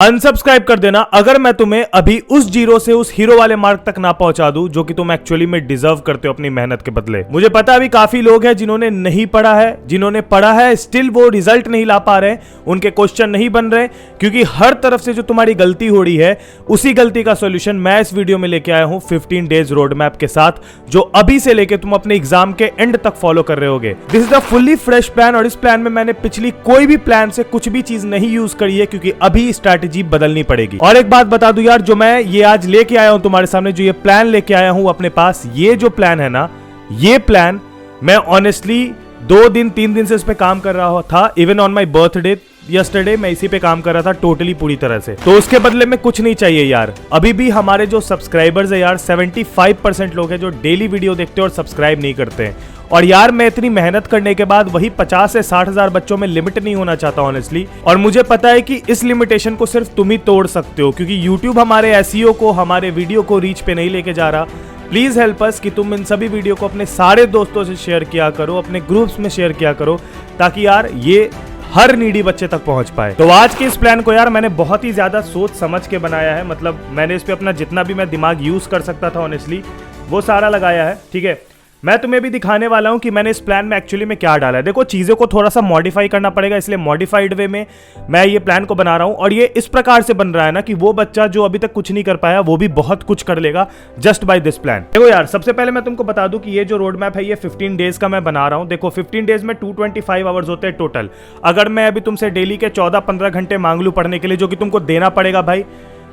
Unsubscribe कर देना अगर मैं तुम्हें अभी उस जीरो से उस हीरो वाले मार्क तक ना पहुंचा दूं जो कि तुम एक्चुअली में डिजर्व करते हो अपनी मेहनत के बदले। मुझे पता अभी काफी लोग हैं जिन्होंने नहीं पढ़ा है, जिन्होंने पढ़ा है स्टिल वो रिजल्ट नहीं ला पा रहे, उनके क्वेश्चन नहीं बन रहे, क्योंकि हर तरफ से जो तुम्हारी गलती हो रही है उसी गलती का सोल्यूशन मैं इस वीडियो में लेके आया हूं 15 डेज रोड मैप के साथ, जो अभी से लेके तुम अपने एग्जाम के एंड तक फॉलो कर रहे होगे। This is the fully fresh plan और इस प्लान में मैंने पिछली कोई भी प्लान से कुछ भी चीज नहीं यूज करी है, क्योंकि अभी स्ट्रैटेजी बदलनी पड़ेगी। और एक बात बता दूं यार, जो मैं ये आज लेके आया हूं तुम्हारे सामने, जो ये प्लान लेके आया हूं अपने पास, ये जो प्लान है ना, ये प्लान मैं ऑनेस्टली 2-3 दिन से इस पे काम कर रहा था। Even on my birthday yesterday मैं इसी पे काम कर रहा था टोटली पूरी तरह से। तो उसके बदले में कुछ नहीं चाहिए यार। अभी भी हमारे जो सब्सक्राइबर्स है यार 75% लोग हैं जो डेली वीडियो देखते हैं और सब्सक्राइब नहीं करते हैं। और यार मैं इतनी मेहनत करने के बाद वही 50 से 60 हजार बच्चों में लिमिट नहीं होना चाहता ऑनेस्टली। और मुझे पता है कि इस लिमिटेशन को सिर्फ तुम ही तोड़ सकते हो, क्योंकि यूट्यूब हमारे एसईओ को, हमारे वीडियो को रीच पे नहीं लेके जा रहा। प्लीज हेल्प अस कि तुम इन सभी वीडियो को अपने सारे दोस्तों से शेयर किया करो, अपने ग्रुप्स में शेयर किया करो, ताकि यार ये हर नीडी बच्चे तक पहुंच पाए। तो आज के इस प्लान को यार मैंने बहुत ही ज्यादा सोच समझ के बनाया है। मतलब मैंने इस पे अपना जितना भी मैं दिमाग यूज कर सकता था ऑनेस्टली वो सारा लगाया है। ठीक है, मैं तुम्हें भी दिखाने वाला हूं कि मैंने इस प्लान में एक्चुअली में क्या डाला है। देखो चीज़ों को थोड़ा सा मॉडिफाई करना पड़ेगा, इसलिए मॉडिफाइड वे में मैं ये प्लान को बना रहा हूं। और ये इस प्रकार से बन रहा है ना कि वो बच्चा जो अभी तक कुछ नहीं कर पाया वो भी बहुत कुछ कर लेगा जस्ट बाय दिस प्लान। देखो यार, सबसे पहले मैं तुमको बता दूं कि ये जो रोड मैप है ये 15 डेज का मैं बना रहा हूं। देखो 15 डेज में 225 आवर्स होते हैं टोटल। अगर मैं अभी तुमसे डेली के 14-15 घंटे मांग लूं पढ़ने के लिए, जो कि तुमको देना पड़ेगा भाई,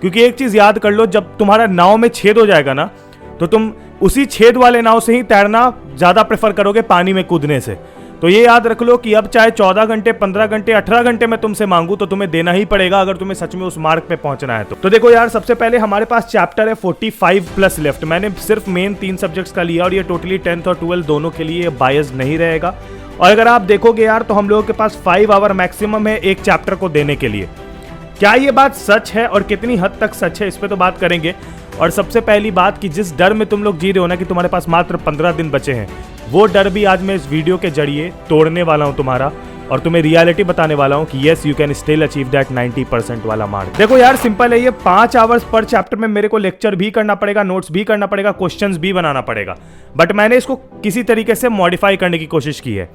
क्योंकि एक चीज याद कर लो, जब तुम्हारा नाव में छेद हो जाएगा ना, तो तुम उसी छेद वाले नाव से ही तैरना ज्यादा प्रेफर करोगे पानी में कूदने से। तो ये याद रख लो कि अब चाहे 14 घंटे, 15 घंटे, 18 घंटे मैं तुमसे मांगू तो तुम्हें देना ही पड़ेगा अगर तुम्हें सच में उस मार्क पे पहुंचना है। तो देखो यार, सबसे पहले हमारे पास चैप्टर है 45 प्लस लेफ्ट। मैंने सिर्फ मेन 3 सब्जेक्ट्स का लिया और ये टोटली 10th और 12th दोनों के लिए बायस नहीं रहेगा। और अगर आप देखोगे यार तो हम लोगों के पास 5 आवर मैक्सिमम है एक चैप्टर को देने के लिए। क्या ये बात सच है और कितनी हद तक सच है, इस पे तो बात करेंगे। और सबसे पहली बात कि जिस डर में तुम लोग जी रहे हो ना कि तुम्हारे पास मात्र 15 दिन बचे हैं, वो डर भी आज मैं इस वीडियो के जरिए तोड़ने वाला हूं तुम्हारा, और तुम्हें रियलिटी बताने वाला हूं कि yes you can still achieve that 90% वाला मार्क। देखो यार, सिंपल है ये। 5 आवर्स पर चैप्टर में मेरे को लेक्चर भी करना पड़ेगा, नोट्स भी करना पड़ेगा, क्वेश्चंस भी बनाना पड़ेगा। बट मैंने इसको किसी तरीके से मॉडिफाई करने की कोशिश की है।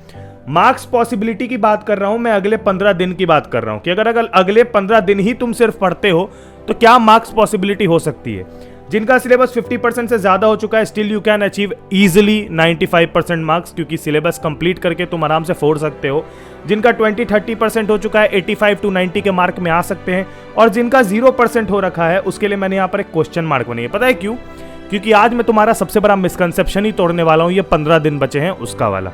मार्क्स पॉसिबिलिटी की बात कर रहा हूं मैं, अगले 15 दिन की बात कर रहा हूं कि अगर अगले 15 दिन ही तुम सिर्फ पढ़ते हो तो क्या मार्क्स पॉसिबिलिटी हो सकती है। जिनका सिलेबस 50% से ज्यादा हो चुका है, still you can achieve easily 95% marks, क्योंकि सिलेबस कंप्लीट करके तुम आराम से फोड़ सकते हो। जिनका 20-30% हो चुका है, 85 to 90 के मार्क में आ सकते हैं। और जिनका 0% हो रखा है उसके लिए मैंने यहाँ पर एक क्वेश्चन मार्क बनाई है। पता है क्यों? क्योंकि आज मैं तुम्हारा सबसे बड़ा मिसकंसेप्शन ही तोड़ने वाला हूँ। ये 15 दिन बचे हैं उसका वाला।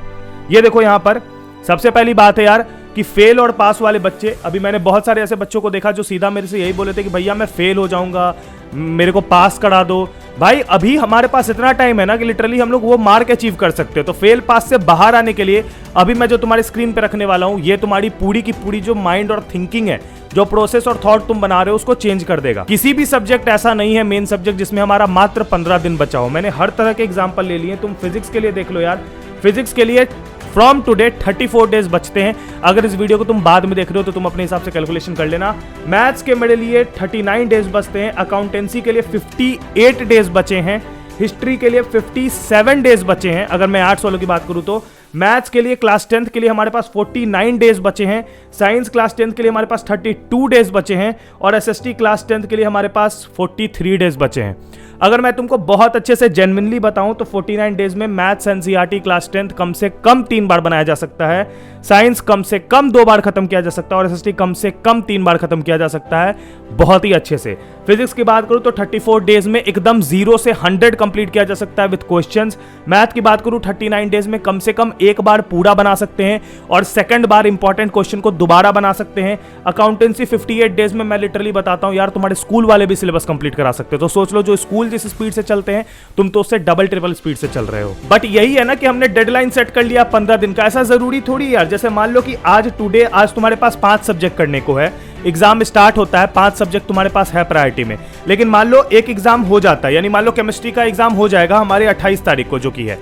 ये देखो यहाँ पर सबसे पहली बात है यार कि फेल और पास वाले बच्चे। अभी मैंने बहुत सारे ऐसे बच्चों को देखा जो सीधा मेरे से यही बोले थे कि भैया मैं फेल हो जाऊंगा, मेरे को पास करा दो। भाई अभी हमारे पास इतना टाइम है ना कि लिटरली हम लोग वो मार्क अचीव कर सकते हैं। तो फेल पास से बाहर आने के लिए अभी मैं जो तुम्हारी स्क्रीन पे रखने वाला हूँ, ये तुम्हारी पूरी की पूरी जो माइंड और थिंकिंग है, जो प्रोसेस और थॉट तुम बना रहे हो, उसको चेंज कर देगा। किसी भी सब्जेक्ट ऐसा नहीं है मेन सब्जेक्ट जिसमें हमारा मात्र 15 दिन बचा हो। मैंने हर तरह के एग्जाम्पल ले लिए। तुम फिजिक्स के लिए देख लो यार, फिजिक्स के लिए फ्रॉम टुडे 34 डेज बचते हैं। अगर इस वीडियो को तुम बाद में देख रहे हो तो तुम अपने हिसाब से कैलकुलेशन कर लेना। मैथ्स के मेरे लिए 39 डेज बचते हैं। अकाउंटेंसी के लिए 58 डेज बचे हैं। हिस्ट्री के लिए 57 डेज बचे हैं। अगर मैं आर्ट्स वालों की बात करूं तो मैथ्स के लिए क्लास 10th के लिए हमारे पास 49 डेज बचे हैं। साइंस क्लास 10th के लिए हमारे पास 32 डेज बचे हैं। और एसएसटी क्लास 10th के लिए हमारे पास 43 डेज बचे हैं। अगर मैं तुमको बहुत अच्छे से जेन्युइनली बताऊं तो 49 डेज में मैथ्स एनसीईआरटी क्लास 10th कम से कम 3 बार बनाया जा सकता है, साइंस कम से कम 2 बार खत्म किया जा सकता है और एसएसटी कम से कम 3 बार खत्म किया जा सकता है बहुत ही अच्छे से। फिजिक्स की बात करूं तो 34 डेज में एकदम 0 से 100 कंप्लीट किया जा सकता है विद क्वेश्चंस। मैथ की बात करूं 39 डेज में कम से कम एक बार पूरा बना सकते हैं और सेकंड बार इंपॉर्टेंट क्वेश्चन को दोबारा बना सकते हैं। अकाउंटेंसी 58 डेज में मैं लिटरली बताता हूं यार, तुम्हारे स्कूल वाले भी सिलेबस कंप्लीट करा सकते हो। तो सोच लो, जो स्कूल जिस स्पीड से चलते हैं तुम तो उससे डबल ट्रिपल स्पीड से चल रहे हो। बट यही है ना कि हमने डेडलाइन सेट कर लिया 15 दिन का। ऐसा जरूरी थोड़ी यार, जैसे मान लो कि आज तुम्हारे पास 5 सब्जेक्ट करने को है, एग्जाम स्टार्ट होता है, 5 सब्जेक्ट तुम्हारे पास है प्रायोरिटी में, लेकिन मान लो एक एग्जाम हो जाता है, यानी मान लो केमिस्ट्री का एग्जाम हो जाएगा हमारे 28 तारीख को जो कि है,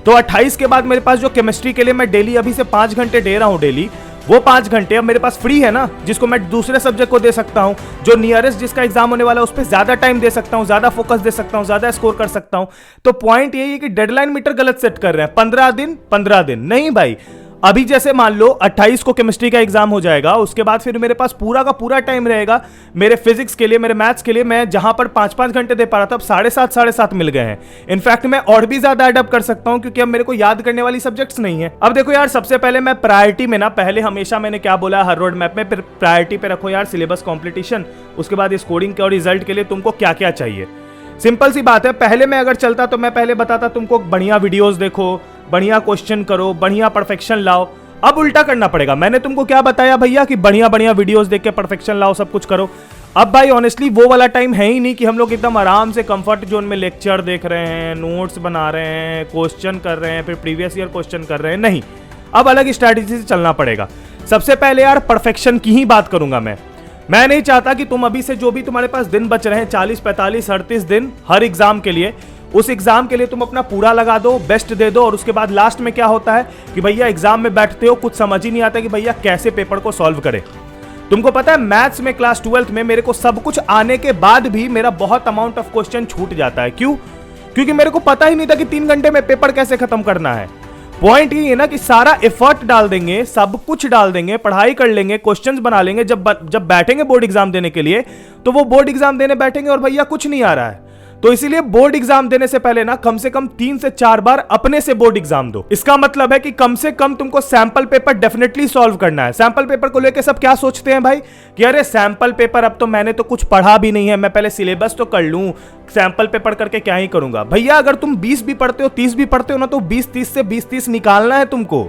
तो 28 के बाद मेरे पास जो केमिस्ट्री के लिए मैं डेली अभी से 5 घंटे दे रहा हूं डेली, वो 5 घंटे अब मेरे पास फ्री है ना, जिसको मैं दूसरे सब्जेक्ट को दे सकता हूं, जो नियरेस्ट जिसका एग्जाम होने वाला है उस पर ज्यादा टाइम दे सकता हूं, ज्यादा फोकस दे सकता हूं, ज्यादा स्कोर कर सकता हूं। तो पॉइंट यही है कि डेडलाइन मीटर गलत सेट कर रहे हैं। 15 दिन नहीं भाई। अभी जैसे मान लो 28 को केमिस्ट्री का एग्जाम हो जाएगा, उसके बाद फिर मेरे पास पूरा का पूरा टाइम रहेगा मेरे फिजिक्स के लिए, मेरे मैथ्स के लिए। मैं जहां पर 5-5 घंटे दे पा रहा था, अब 7.5 मिल गए हैं। इनफैक्ट मैं और भी ज्यादा एडअप कर सकता हूं, क्योंकि अब मेरे को याद करने वाली सब्जेक्ट्स नहीं है। अब देखो यार, सबसे पहले मैं प्रायोरिटी में ना, पहले हमेशा मैंने क्या बोला हर रोड मैप में, प्रायोरिटी पे रखो यार सिलेबस कॉम्पिटिशन, उसके बाद इस कोडिंग के और रिजल्ट के लिए तुमको क्या क्या चाहिए। सिंपल सी बात है, पहले मैं अगर चलता तो मैं पहले बताता तुमको बढ़िया वीडियोस देखो, बढ़िया क्वेश्चन करो, बढ़िया परफेक्शन लाओ। अब उल्टा करना पड़ेगा। मैंने तुमको क्या बताया भैया कि बढ़िया बढ़िया वीडियोस देख के परफेक्शन लाओ, सब कुछ करो। अब भाई ऑनेस्टली वो वाला टाइम है ही नहीं कि हम लोग एकदम आराम से कंफर्ट जोन में लेक्चर देख रहे हैं, नोट्स बना रहे हैं, क्वेश्चन कर रहे हैं, फिर प्रीवियस ईयर क्वेश्चन कर रहे हैं। नहीं, अब अलग स्ट्रैटेजी से चलना पड़ेगा। सबसे पहले यार परफेक्शन की ही बात करूंगा मैं नहीं चाहता कि तुम अभी से जो भी तुम्हारे पास दिन बच रहे हैं 40, 45, 38 दिन हर एग्जाम के लिए, उस एग्जाम के लिए तुम अपना पूरा लगा दो, बेस्ट दे दो। और उसके बाद लास्ट में क्या होता है कि भैया एग्जाम में बैठते हो, कुछ समझ ही नहीं आता कि भैया कैसे पेपर को सॉल्व करे। तुमको पता है मैथ्स में क्लास 12th में मेरे को सब कुछ आने के बाद भी मेरा बहुत अमाउंट ऑफ क्वेश्चन छूट जाता है। क्यों? क्योंकि मेरे को पता ही नहीं था कि 3 घंटे में पेपर कैसे खत्म करना है। पॉइंट ये है ना कि सारा एफर्ट डाल देंगे, सब कुछ डाल देंगे, पढ़ाई कर लेंगे, क्वेश्चंस बना लेंगे, जब बैठेंगे बोर्ड एग्जाम देने के लिए, तो वो बोर्ड एग्जाम देने बैठेंगे और भैया कुछ नहीं आ रहा है। तो इसीलिए बोर्ड एग्जाम देने से पहले ना कम से कम 3 से 4 बार अपने से बोर्ड एग्जाम दो। इसका मतलब है कि कम से कम तुमको सैंपल पेपर डेफिनेटली सॉल्व करना है। सैंपल पेपर को लेकर सब क्या सोचते हैं भाई कि अरे सैंपल पेपर, अब तो मैंने तो कुछ पढ़ा भी नहीं है, मैं पहले सिलेबस तो कर लूं, सैंपल पेपर करके क्या ही करूंगा। भैया अगर तुम 20 भी पढ़ते हो, 30 भी पढ़ते हो ना, तो 20-30 से 20-30 निकालना है तुमको।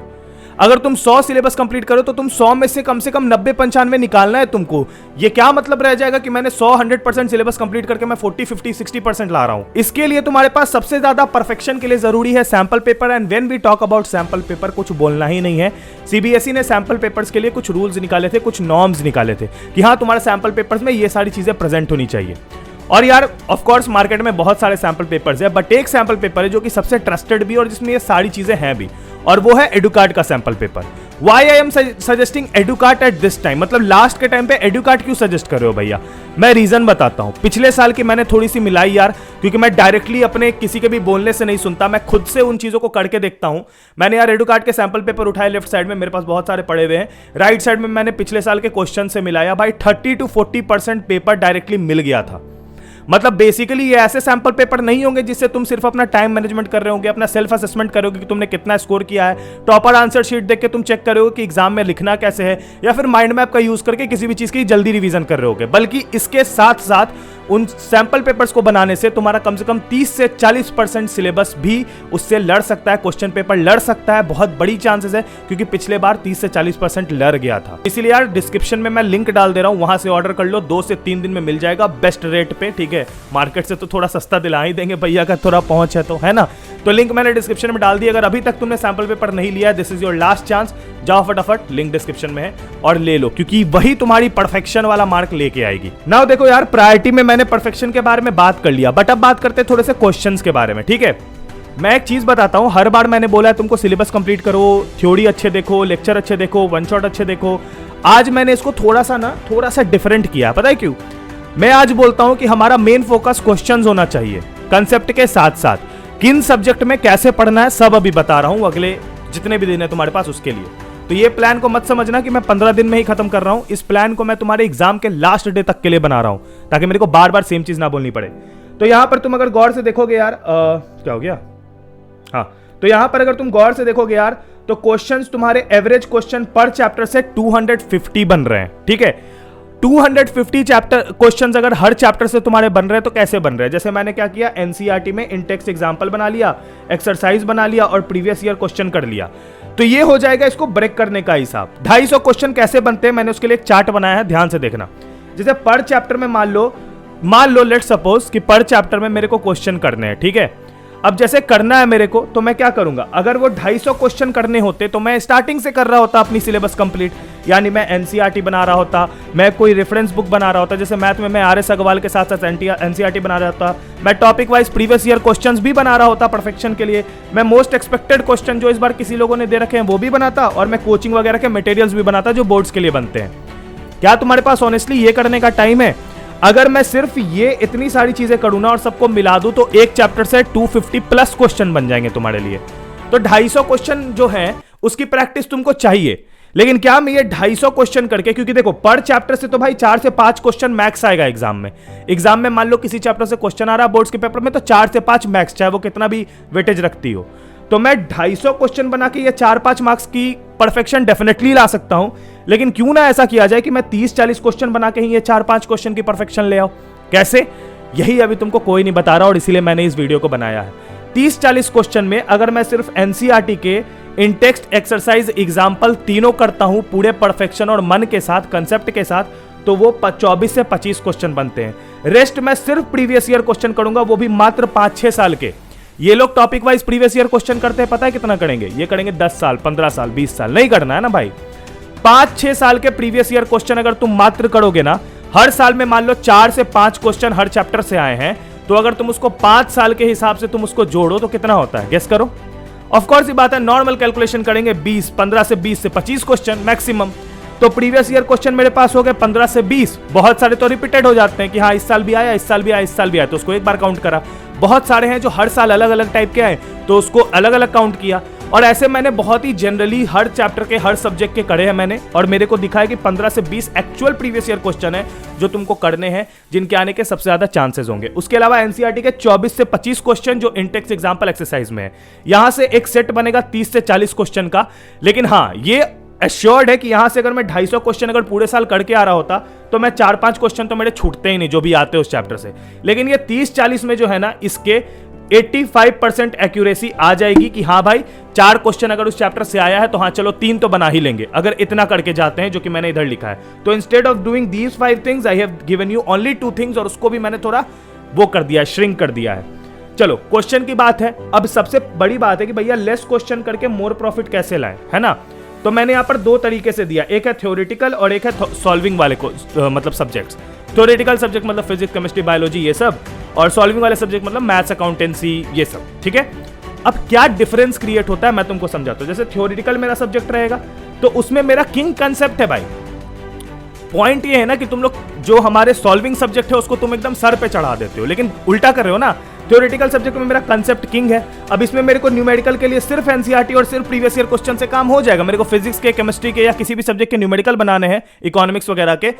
अगर तुम 100 सिलेबस कंप्लीट करो तो तुम 100 में से कम 90-95 निकालना है तुमको। ये क्या मतलब रह जाएगा कि मैंने 100-100% सिलेबस कंप्लीट करके मैं 40-50-60% ला रहा हूं। इसके लिए तुम्हारे पास सबसे ज्यादा परफेक्शन के लिए जरूरी है sample paper. And when we talk about sample paper, कुछ बोलना ही नहीं है। सीबीएसई ने सैंपल पेपर्स के लिए कुछ रूल्स निकाले थे, कुछ नॉर्म्स निकाले थे कि हाँ तुम्हारे सैंपल पेपर्स में ये सारी चीजें प्रेजेंट होनी चाहिए। और यार ऑफ कोर्स मार्केट में बहुत सारे सैंपल पेपर्स है, बट एक सैंपल पेपर है जो कि सबसे ट्रस्टेड भी और जिसमें ये सारी चीजें हैं भी, और वो है एडुकार्ट का sample paper. Why I am suggesting Edukart at this time, मतलब लास्ट के टाइम पे एडुकार्ट क्यों सजेस्ट कर रहे हो भैया? मैं रीजन बताता हूं। पिछले साल की मैंने थोड़ी सी मिलाई यार, क्योंकि मैं डायरेक्टली अपने किसी के भी बोलने से नहीं सुनता, मैं खुद से उन चीजों को करके देखता हूं। मैंने यार एडुकार्ट के सैंपल पेपर उठाए, लेफ्ट साइड में मेरे पास बहुत सारे पड़े हुए हैं, राइट साइड में मैंने पिछले साल के क्वेश्चन से मिलाया। भाई 30-40% पेपर डायरेक्टली मिल गया था। मतलब बेसिकली ये ऐसे सैंपल पेपर नहीं होंगे जिससे तुम सिर्फ अपना टाइम मैनेजमेंट कर रहे होगे, अपना सेल्फ असेसमेंट करोगे कि तुमने कितना स्कोर किया है, टॉपर आंसर शीट देख के तुम चेक करोगे कि एग्जाम में लिखना कैसे है, या फिर माइंड मैप का यूज करके किसी भी चीज की जल्दी रिवीजन कर रहे होगे। बल्कि इसके साथ साथ उन सैंपल पेपर्स को बनाने से तुम्हारा कम से कम 30 से 40% सिलेबस भी उससे लड़ सकता है, क्वेश्चन पेपर लड़ सकता है। बहुत बड़ी चांसेस है, क्योंकि पिछले बार 30 से 40% लड़ गया था। इसीलिए यार डिस्क्रिप्शन में मैं लिंक डाल दे रहा हूं, वहां से ऑर्डर कर लो, 2 से 3 दिन में मिल जाएगा बेस्ट रेट पे। ठीक है, मार्केट से तो थोड़ा सस्ता दिला ही देंगे भैया का थोड़ा पहुंच है तो, है ना। तो लिंक मैंने डिस्क्रिप्शन में डाल दिया। अगर अभी तक तुमने सैंपल पेपर नहीं लिया है, this is your last chance, जाओ फटाफट, लिंक डिस्क्रिप्शन में है और ले लो, क्योंकि वही तुम्हारी परफेक्शन वाला मार्क लेके आएगी। नाउ देखो यार, प्रायोरिटी में मैंने परफेक्शन के बारे में बात कर लिया, बट अब बात करते हैं थोड़े से क्वेश्चंस के बारे में। ठीक है, मैं एक चीज बताता हूं, हर बार मैंने बोला है तुमको सिलेबस कंप्लीट करो, थ्योरी अच्छे देखो, लेक्चर अच्छे देखो, वन शॉट अच्छे देखो। आज मैंने इसको थोड़ा सा डिफरेंट किया। पता है क्यों? मैं आज बोलता हूं कि हमारा मेन फोकस क्वेश्चंस होना चाहिए, कंसेप्ट के साथ साथ किन सब्जेक्ट में कैसे पढ़ना है सब अभी बता रहा हूं, अगले जितने भी दिन है तुम्हारे पास उसके लिए। तो ये प्लान को मत समझना कि मैं 15 दिन में ही खत्म कर रहा हूं। इस प्लान को मैं तुम्हारे एग्जाम के लास्ट डे तक के लिए बना रहा हूं, ताकि मेरे को बार बार सेम चीज ना बोलनी पड़े। तो यहां पर तुम अगर गौर से देखोगे यार, क्या हो गया, हाँ, तो यहां पर अगर तुम गौर से देखोगे यार, तो क्वेश्चंस तुम्हारे एवरेज क्वेश्चन पर चैप्टर से 250 बन रहे हैं। ठीक है, 250 चैप्टर क्वेश्चंस अगर हर चैप्टर से तुम्हारे बन रहे हैं तो कैसे बन रहे हैं? जैसे मैंने क्या किया, एनसीईआरटी में इंटेक्स एग्जांपल बना लिया, एक्सरसाइज बना लिया और प्रीवियस ईयर क्वेश्चन कर लिया। तो ये हो जाएगा इसको ब्रेक करने का हिसाब। 250 क्वेश्चन कैसे बनते हैं, मैंने उसके लिए एक चार्ट बनाया है, ध्यान से देखना। जैसे पर चैप्टर में मान लो लेट सपोज कि पर चैप्टर में मेरे को क्वेश्चन करने हैं। ठीक है, अब जैसे करना है मेरे को, तो मैं क्या करूंगा, अगर वो 250 क्वेश्चन करने होते तो मैं स्टार्टिंग से कर रहा होता अपनी सिलेबस कंप्लीट। यानी मैं एनसीईआरटी बना रहा होता, मैं कोई रेफरेंस बुक बना रहा होता, जैसे मैथ में मैं आर एस अग्रवाल के साथ साथ एनसीईआरटी बना रहा होता, मैं topic wise previous year questions भी बना रहा होता परफेक्शन के लिए, मैं मोस्ट एक्सपेक्टेड क्वेश्चन जो इस बार किसी लोगों ने दे रखे हैं वो भी बनाता, और मैं कोचिंग वगैरह के मटेरियल्स भी बनाता जो बोर्ड्स के लिए बनते हैं। क्या तुम्हारे पास ऑनेस्टली ये करने का टाइम है? अगर मैं सिर्फ ये इतनी सारी चीजें करूँ ना और सबको मिला दूं तो एक चैप्टर से 250 प्लस क्वेश्चन बन जाएंगे तुम्हारे लिए। तो 250 क्वेश्चन जो है उसकी प्रैक्टिस तुमको चाहिए। लेकिन क्या मैं ये 250 क्वेश्चन करके, क्योंकि देखो पर चैप्टर से तो भाई 4 से 5 क्वेश्चन मैक्स आएगा एग्जाम में। एग्जाम में मान लो किसी चैप्टर से क्वेश्चन आ रहा है बोर्ड्स के पेपर में, तो 4 से 5 मैक्स, चाहे वो कितना भी वेटेज रखती हो। तो मैं 250 क्वेश्चन बना के ये 4-5 मार्क्स की परफेक्शन डेफिनेटली ला सकता हूं। लेकिन क्यों ना ऐसा किया जाए कि मैं 30-40 क्वेश्चन बना के ही ये 4-5 क्वेश्चन की परफेक्शन ले आओ। कैसे? यही अभी तुमको कोई नहीं बता रहा और इसीलिए मैंने इस वीडियो को बनाया है। 30-40 क्वेश्चन में अगर मैं सिर्फ एनसीईआरटी के इन टेक्स्ट, एक्सरसाइज, एग्जाम्पल तीनों करता हूं पूरे परफेक्शन और मन के साथ, कंसेप्ट के साथ, तो वो 24 से 25 क्वेश्चन बनते हैं। रेस्ट मैं सिर्फ प्रीवियस ईयर क्वेश्चन करूंगा, वो भी मात्र 5-6 साल के। ये लोग topic wise previous year question करते हैं, पता है कितना करेंगे? ये करेंगे 10 साल, 15 साल, 20 साल। नहीं करना है ना भाई। 5-6 साल के प्रीवियस ईयर क्वेश्चन अगर तुम मात्र करोगे ना, हर साल में मान लो 4 से 5 क्वेश्चन हर चैप्टर से आए हैं, तो अगर तुम उसको 5 साल के हिसाब से तुम उसको जोड़ो तो कितना होता है? गेस करो। ऑफ कोर्स ये बात है, नॉर्मल कैलकुलेशन करेंगे 15 से 20 से 25 क्वेश्चन मैक्सिमम। तो प्रीवियस ईयर क्वेश्चन मेरे पास हो गए 15 से 20। बहुत सारे तो रिपीटेड हो जाते हैं कि हाँ इस साल भी आया, इस साल भी आया, इस साल भी आया, तो उसको एक बार काउंट करा। बहुत सारे हैं जो हर साल अलग अलग टाइप के आए, तो उसको अलग अलग काउंट किया। और ऐसे मैंने बहुत ही जनरली हर चैप्टर के, हर सब्जेक्ट के करे हैं मैंने, और मेरे को दिखा है कि 15 से 20 एक्चुअल प्रीवियस ईयर क्वेश्चन है जो तुमको करने हैं, जिनके आने के सबसे ज्यादा चांसेस होंगे। उसके अलावा एनसीईआरटी के 24 से 25 क्वेश्चन जो इंटेक्स एग्जाम्पल एक्सरसाइज में है, यहां से एक सेट बनेगा 30 से 40 क्वेश्चन का। लेकिन हाँ, ये एश्योर्ड है कि यहां से अगर मैं 250 क्वेश्चन अगर पूरे साल करके आ रहा होता तो मैं 4-5 क्वेश्चन तो मेरे छूटते ही नहीं जो भी आते हैं उस चैप्टर से। लेकिन ये 30-40 में जो है ना, इसके 85% एक्यूरेसी आ जाएगी कि हाँ भाई 4 क्वेश्चन अगर उस चैप्टर से आया है तो हाँ चलो 3 तो बना ही लेंगे, अगर इतना करके जाते हैं, जो कि मैंने इधर लिखा है। तो instead of doing these 5 things I have given you only 2 things, और उसको भी मैंने थोड़ा वो कर दिया, श्रिंक कर दिया है। चलो क्वेश्चन की बात है। अब सबसे बड़ी बात है कि भैया लेस क्वेश्चन करके मोर प्रॉफिट कैसे लाए, है ना? तो मैंने यहां पर 2 तरीके से दिया, एक है थ्योरेटिकल और एक है सॉल्विंग वाले मतलब सब्जेक्ट्स। थ्योरेटिकल सब्जेक्ट मतलब फिजिक्स, केमिस्ट्री, बायोलॉजी ये सब, और सॉल्विंग वाले सब्जेक्ट मतलब मैथ्स, अकाउंटेंसी ये सब। ठीक है, अब क्या डिफरेंस क्रिएट होता है मैं तुमको समझाता हूं। जैसे थ्योरेटिकल मेरा सब्जेक्ट रहेगा तो उसमें मेरा किंग कंसेप्ट है भाई। पॉइंट ये है ना कि तुम लोग जो हमारे सॉल्विंग सब्जेक्ट है उसको तुम एकदम सर पे चढ़ा देते हो, लेकिन उल्टा कर रहे हो ना। थ्योरेटिकल सब्जेक्ट में मेरा कंसेप्ट किंग है। अब इसमें मेरे को न्यूमेरिकल के लिए सिर्फ एनसीईआरटी और सिर्फ प्रीवियस ईयर क्वेश्चन से काम हो जाएगा। मेरे को फिजिक्स के, केमिस्ट्री के या किसी भी सब्जेक्ट के न्यूमेरिकल बनाने हैं, इकोनॉमिक्स वगैरह के,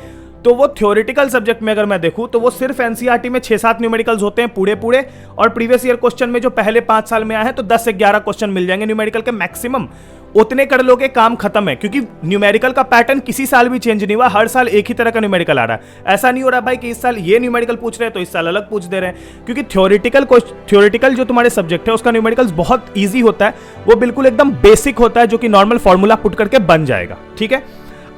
तो वो थ्योरेटिकल सब्जेक्ट में अगर मैं देखूं तो वो सिर्फ एनसीईआरटी में 6-7 न्यूमेरिकल्स होते हैं पूरे, और प्रीवियस ईयर क्वेश्चन में जो पहले 5 साल में आए हैं तो 10 से 11 क्वेश्चन मिल जाएंगे न्यूमेरिकल के मैक्सिमम। उतने कर लोगे काम खत्म है, क्योंकि न्यूमेरिकल का पैटर्न किसी साल भी चेंज नहीं हुआ, हर साल एक ही तरह का न्यूमेरिकल आ रहा है। ऐसा नहीं हो रहा भाई कि इस साल ये न्यूमेरिकल पूछ रहे हैं तो इस साल अलग पूछ दे रहे हैं, क्योंकि थ्योरेटिकल जो तुम्हारे सब्जेक्ट है उसका न्यूमेरिकल्स बहुत ईजी होता है, वो बिल्कुल एकदम बेसिक होता है, जो कि नॉर्मल फॉर्मूला पुट करके बन जाएगा। ठीक है,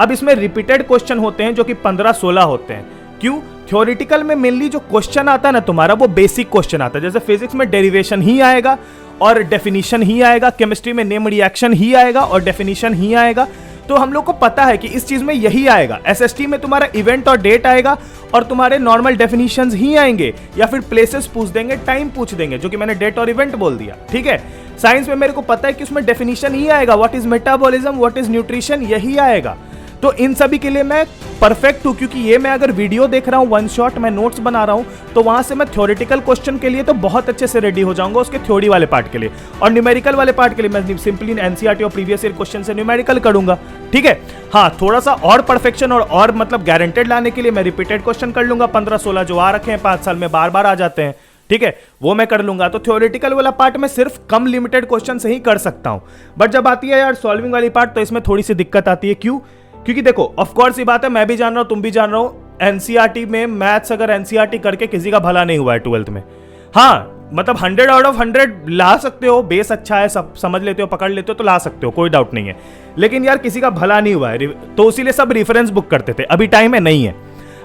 अब इसमें रिपीटेड क्वेश्चन होते हैं जो कि 15-16 होते हैं। क्यों? थ्योरेटिकल में मेनली जो क्वेश्चन आता है ना तुम्हारा, वो बेसिक क्वेश्चन आता है। जैसे फिजिक्स में डेरिवेशन ही आएगा और डेफिनेशन ही आएगा, केमिस्ट्री में नेम रिएक्शन ही आएगा और डेफिनेशन ही आएगा। तो हम लोग को पता है कि इस चीज में यही आएगा। एसएसटी में तुम्हारा इवेंट और डेट आएगा और तुम्हारे नॉर्मल डेफिनेशंस ही आएंगे, या फिर प्लेसेस पूछ देंगे, टाइम पूछ देंगे, जो कि मैंने डेट और इवेंट बोल दिया। ठीक है, साइंस में मेरे को पता है कि उसमें डेफिनेशन ही आएगा, what is metabolism, what is nutrition, यही आएगा। तो इन सभी के लिए मैं परफेक्ट हूं, क्योंकि ये मैं अगर वीडियो देख रहा हूं, वन शॉट मैं नोट्स बना रहा हूं, तो वहां से मैं थ्योरेटिकल क्वेश्चन के लिए तो बहुत अच्छे से रेडी हो जाऊंगा उसके थ्योरी वाले पार्ट के लिए, और न्यूमेरिकल वाले पार्ट के लिए मैं सिंपली एनसीईआरटी और प्रीवियस ईयर क्वेश्चन से न्यूमेरिकल करूंगा। ठीक है, हाँ थोड़ा सा और परफेक्शन और मतलब गारंटेड लाने के लिए मैं रिपीटेड क्वेश्चन कर लूंगा, 15-16 जो आ रखे हैं 5 साल में बार बार आ जाते हैं। ठीक है, वो मैं कर लूंगा। तो थ्योरेटिकल वाला पार्ट मैं सिर्फ कम लिमिटेड क्वेश्चन से ही कर सकता हूं। बट जब आती है यार सॉल्विंग वाली पार्ट, तो इसमें थोड़ी सी दिक्कत आती है। क्यों? क्योंकि देखो ऑफ कोर्स ये बात है, मैं भी जान रहा हूं, तुम भी जान रहे हो, एनसीईआरटी में मैथ्स अगर एनसीईआरटी करके किसी का भला नहीं हुआ है 12th में। हाँ मतलब 100 आउट ऑफ 100 ला सकते हो, बेस अच्छा है, सब समझ लेते हो, पकड़ लेते हो, तो ला सकते हो, कोई डाउट नहीं है। लेकिन यार किसी का भला नहीं हुआ है, तो इसीलिए सब रेफरेंस बुक करते थे। अभी टाइम है नहीं है,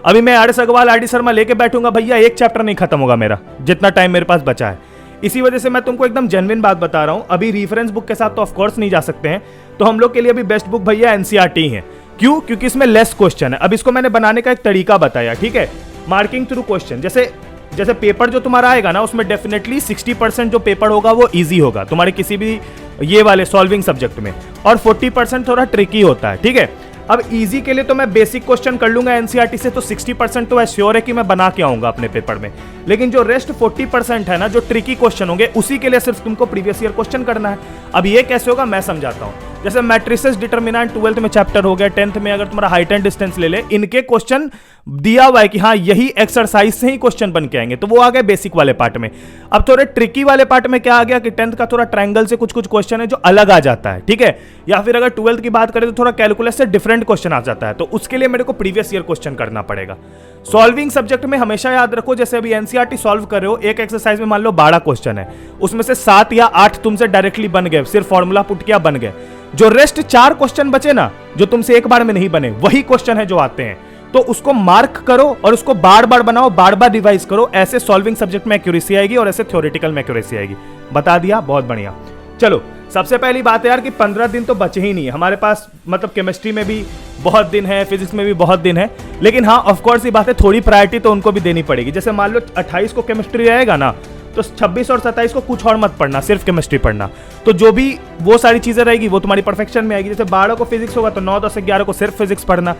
अभी मैं R S Agarwal, R D Sharma लेके बैठूंगा भैया, एक चैप्टर नहीं खत्म होगा मेरा, जितना टाइम मेरे पास बचा है। इसी वजह से मैं तुमको एकदम जेन्युइन बात बता रहा हूं। अभी रेफरेंस बुक के साथ तो ऑफ कोर्स नहीं जा सकते हैं, तो हम लोग के लिए अभी बेस्ट बुक भैया एनसीईआरटी है। क्यों? क्योंकि इसमें लेस क्वेश्चन है। अब इसको मैंने बनाने का एक तरीका बताया, ठीक है। मार्किंग थ्रू क्वेश्चन, जैसे पेपर जो तुम्हारा आएगा ना, उसमें डेफिनेटली 60% जो पेपर होगा वो इजी होगा तुम्हारे किसी भी ये वाले सॉल्विंग सब्जेक्ट में, और 40% थोड़ा ट्रिकी होता है, ठीक है। अब इजी के लिए तो मैं बेसिक क्वेश्चन कर लूंगा एनसीईआरटी से, तो 60% तो श्योर है कि मैं बना के आऊंगा अपने पेपर में। लेकिन जो रेस्ट 40% है ना, जो ट्रिकी क्वेश्चन होंगे, उसी के लिए सिर्फ तुमको प्रीवियस ईयर क्वेश्चन करना है। अब ये कैसे होगा मैं समझाता हूं। जैसे मैट्रिसेस डिटरमिनेंट 12th में चैप्टर हो गया, 10th में अगर तुम्हारा हाइट एंड डिस्टेंस ले ले, इनके क्वेश्चन दिया हुआ है कि हाँ यही एक्सरसाइज से ही क्वेश्चन बन के आएंगे, तो वो आ गए बेसिक वाले पार्ट में। अब थोड़े ट्रिकी वाले पार्ट में क्या आ गया कि 10th का थोड़ा ट्रायंगल से कुछ क्वेश्चन है जो अलग आ जाता है, ठीक है। या फिर अगर 12th की बात करें तो थोड़ा कैलकुलस से डिफरेंट क्वेश्चन आ जाता है, तो उसके लिए मेरे को प्रीवियस ईयर क्वेश्चन करना पड़ेगा। सॉल्विंग सब्जेक्ट में हमेशा याद रखो, जैसे अभी एनसीईआरटी सॉल्व कर रहे हो, एक एक्सरसाइज में मान लो 12 क्वेश्चन है, उसमें से 7 या 8 तुमसे डायरेक्टली बन गए, सिर्फ फॉर्मूला पुट किया बन गए। जो रेस्ट 4 क्वेश्चन बचे ना, जो तुमसे एक बार में नहीं बने, वही क्वेश्चन है जो आते हैं, तो उसको मार्क करो और उसको बार बार बनाओ, बार बार रिवाइज करो। ऐसे सॉल्विंग सब्जेक्ट में एक्यूरेसी आएगी और ऐसे थ्योरेटिकल में एक्यूरेसी आएगी। बता दिया, बहुत बढ़िया। चलो सबसे पहली बात है यार कि 15 दिन तो बचे ही नहीं है हमारे पास, मतलब केमिस्ट्री में भी बहुत दिन है, फिजिक्स में भी बहुत दिन है, लेकिन हाँ ऑफकोर्स ये बात है, थोड़ी प्रायोरिटी तो उनको भी देनी पड़ेगी। जैसे मान लो 28 को केमिस्ट्री रहेगा ना, तो 26 और 27 को कुछ और मत पढ़ना, सिर्फ केमिस्ट्री पढ़ना। तो जो भी वो सारी चीजें रहेगी वो तुम्हारी परफेक्शन में आएगी। जैसे 12 को फिजिक्स होगा तो 9, 10, 11 को सिर्फ फिजिक्स पढ़ना,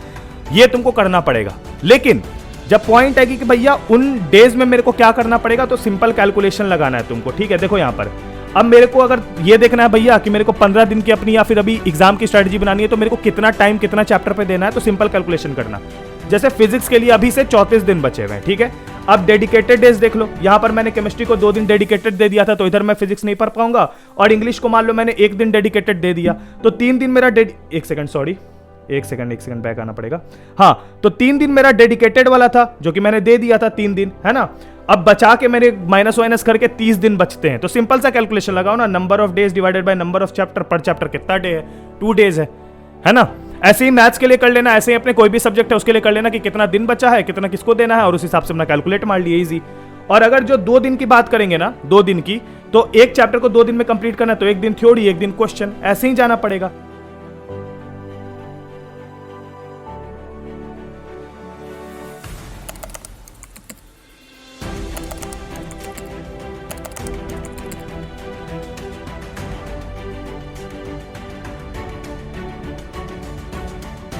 ये तुमको करना पड़ेगा। लेकिन जब पॉइंट है कि भैया उन डेज में मेरे को क्या करना पड़ेगा, तो सिंपल कैलकुलेशन लगाना है तुमको, ठीक है। देखो यहाँ पर अब मेरे को अगर ये देखना है भैया कि मेरे को 15 दिन की अपनी या फिर अभी एग्जाम की स्ट्रेटजी बनानी है, तो मेरे को कितना टाइम कितना चैप्टर पे देना है, तो सिंपल कैलकुलेशन करना। जैसे फिजिक्स के लिए अभी से 34 दिन बचे हुए हैं, ठीक है। अब डेडिकेटेड डेज देख लो, यहाँ पर मैंने केमिस्ट्री को 2 दिन डेडिकेटेड दे दिया था, तो इधर मैं फिजिक्स नहीं पढ़ पाऊंगा, और इंग्लिश को मान लो मैंने 1 दिन डेडिकेटेड दे दिया, तो 3 दिन मेरा एक सेकंड बैक आना पड़ेगा। हाँ, तो 3 दिन मेरा डेडिकेटेड वाला था, जो कि मैंने दे दिया था 3 दिन, है ना। अब बचा के मेरे माइनस वाइनस करके 30 दिन बचते हैं, तो सिंपल सा कैलकुलेशन लगाओ ना, number of days divided by number of chapter, पर चैप्टर कितना डे है, 2 डेज है ना। ऐसे ही मैथ्स के लिए कर लेना, ऐसे ही अपने कोई भी सब्जेक्ट है उसके लिए कर लेना कि कितना दिन बचा है, कितना किसको देना है, और उस हिसाब से अपना कैलकुलेट मार लिया, इजी। और अगर जो 2 दिन की बात करेंगे ना, 2 दिन की, तो एक चैप्टर को 2 दिन में कंप्लीट करना है, तो 1 दिन थ्योरी 1 दिन क्वेश्चन, ऐसे ही जाना पड़ेगा।